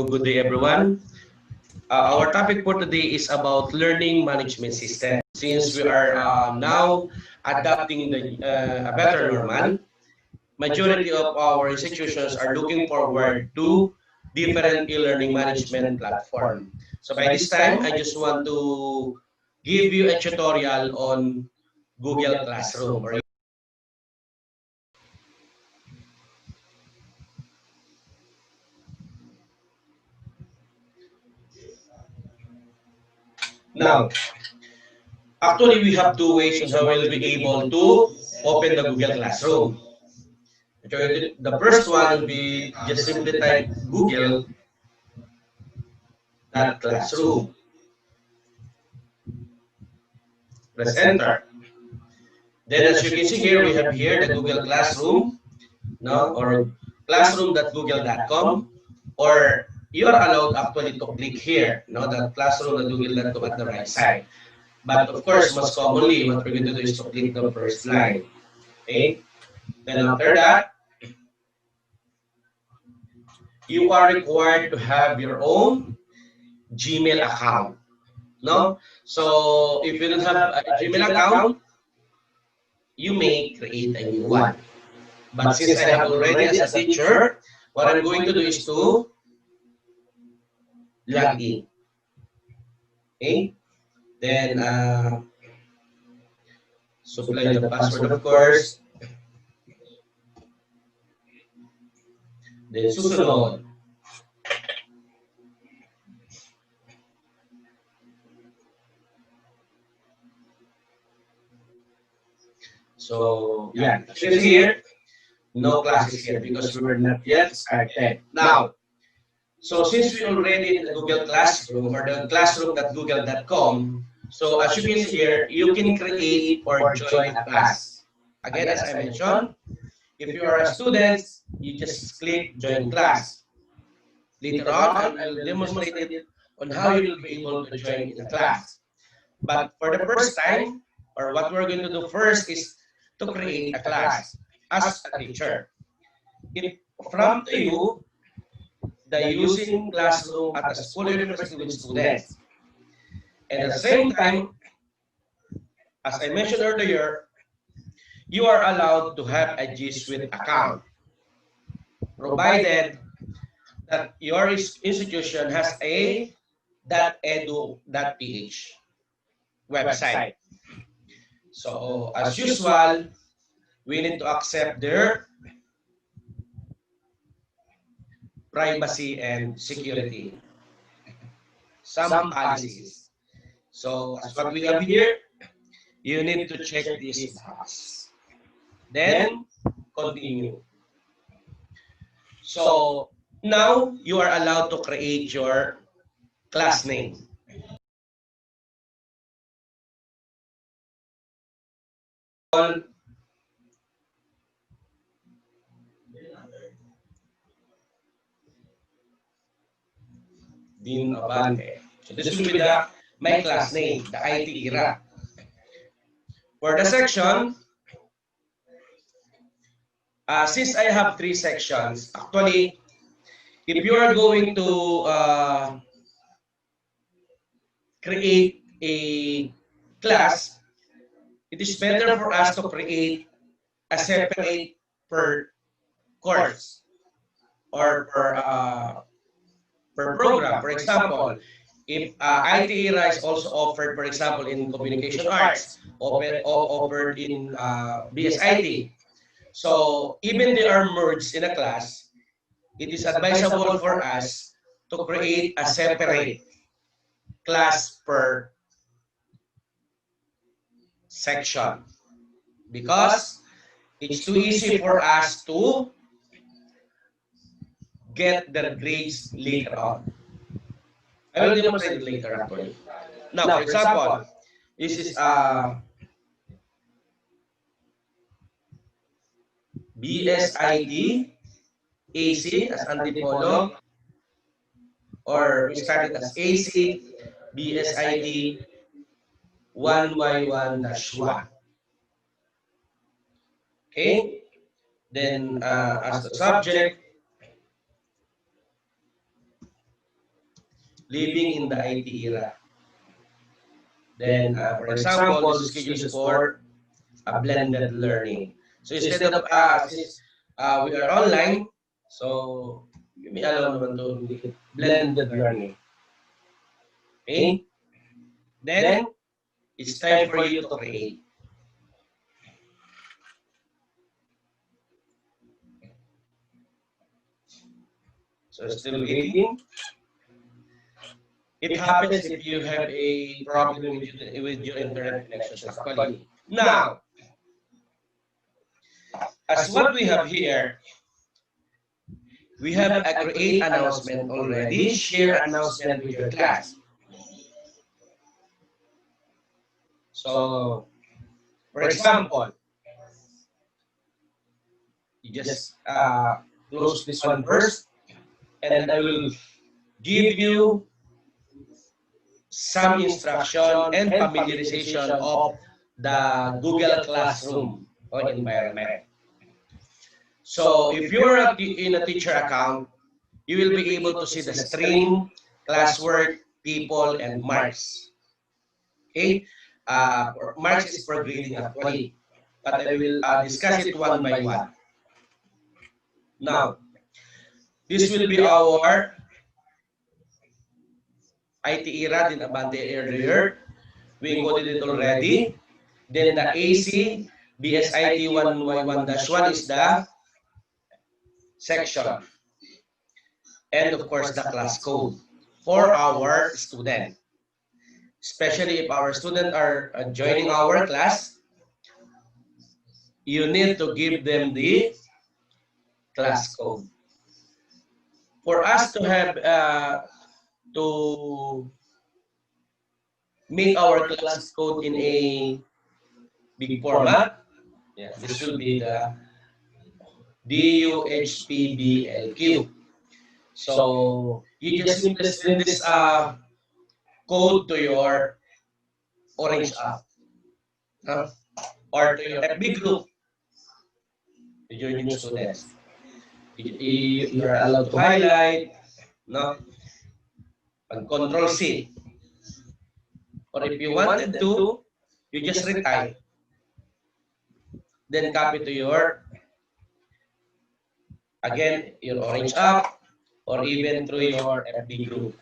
good day everyone. Our topic for today is about learning management system. Since we are now adopting a better normal, majority of our institutions are looking forward to different e-learning management platform. So by this time, I just want to give you a tutorial on Google Classroom. Now, actually, we have two ways on how we'll be able to open the Google Classroom. Okay, the first one will be just simply type Google.classroom. Press enter. Then as you can see here, we have here the Google Classroom, no, or classroom.google.com, or you are allowed actually to click here, no, that classroom.google.com at the right side. But of course, most commonly, what we're going to do is to click the first line. Okay. Then after that, you are required to have your own Gmail account. No? So if you don't have a Gmail account, you may create a new one. But since I have already as a teacher, what I'm going to do is to log in. Okay? Then supply the password, of course. Then susunod. So, yeah, as you can see here, no classes here because we're not yet started. Now, so since we already in the Google Classroom or the classroom.google.com, so as you can see here, you can create or join a class. Again, as I mentioned, if you are a student, you just click join class. Later on, I will demonstrate it on how you will be able to join in a class. But for the first time, or what we're going to do first is to create a class as a teacher. If from to you, the using classroom at a school or university with students. And at the same time, as I mentioned earlier, you are allowed to have a G Suite account, provided that your institution has a .edu.ph website. So as usual, we need to accept their privacy and security, some policies. So as what we have here, you need to check this box. Then continue. So now you are allowed to create your class name. Dean Abante. So this will be my class name, the IT era. For the section, since I have three sections, actually, if you are going to create a class, it is better for us to create a separate per course or per program. For example, if IT era is also offered, for example, in communication arts, offered in BSIT. So even they are merged in a class, it is advisable for us to create a separate class per section because it's too easy for us to get their grades later on. I will demonstrate it later actually. Now, for example, this is BSID AC as Antipolo, or we started as AC BSID 1Y1-1. Okay? Then as the subject, living in the IT era. Then, for example, this schedule is for a blended learning. So instead of, since we are online, so you may allow naman to make it blended learning. Okay? Then, it's time for you to create. So still waiting. It happens if you have a problem with your internet connections actually. Now, as what we have here, we have a create announcement already, share announcement with your class. So, for example, you just close this one first, and I will give you some instruction and familiarization of the Google Classroom or environment. So if you're in a teacher account, you will be able to see the stream, classwork, people, and marks. Okay? Marks is for grading actually, but I will discuss it one by one. Now, this will be our IT era din abante earlier. We encoded it already. Then the AC BSIT 1Y1-1 is the section. And of course, the class code for our student. Especially if our students are joining our class, you need to give them the class code. For us to have to make our class code in a big format, yeah, this will be the DUHPBLQ. So you just simply send this code to your Orange app or to your FB group with your new students. You are allowed to highlight, no? And Control C. Or if you wanted to, you just retype. Then copy to your, again, your Orange app or even through your FB group.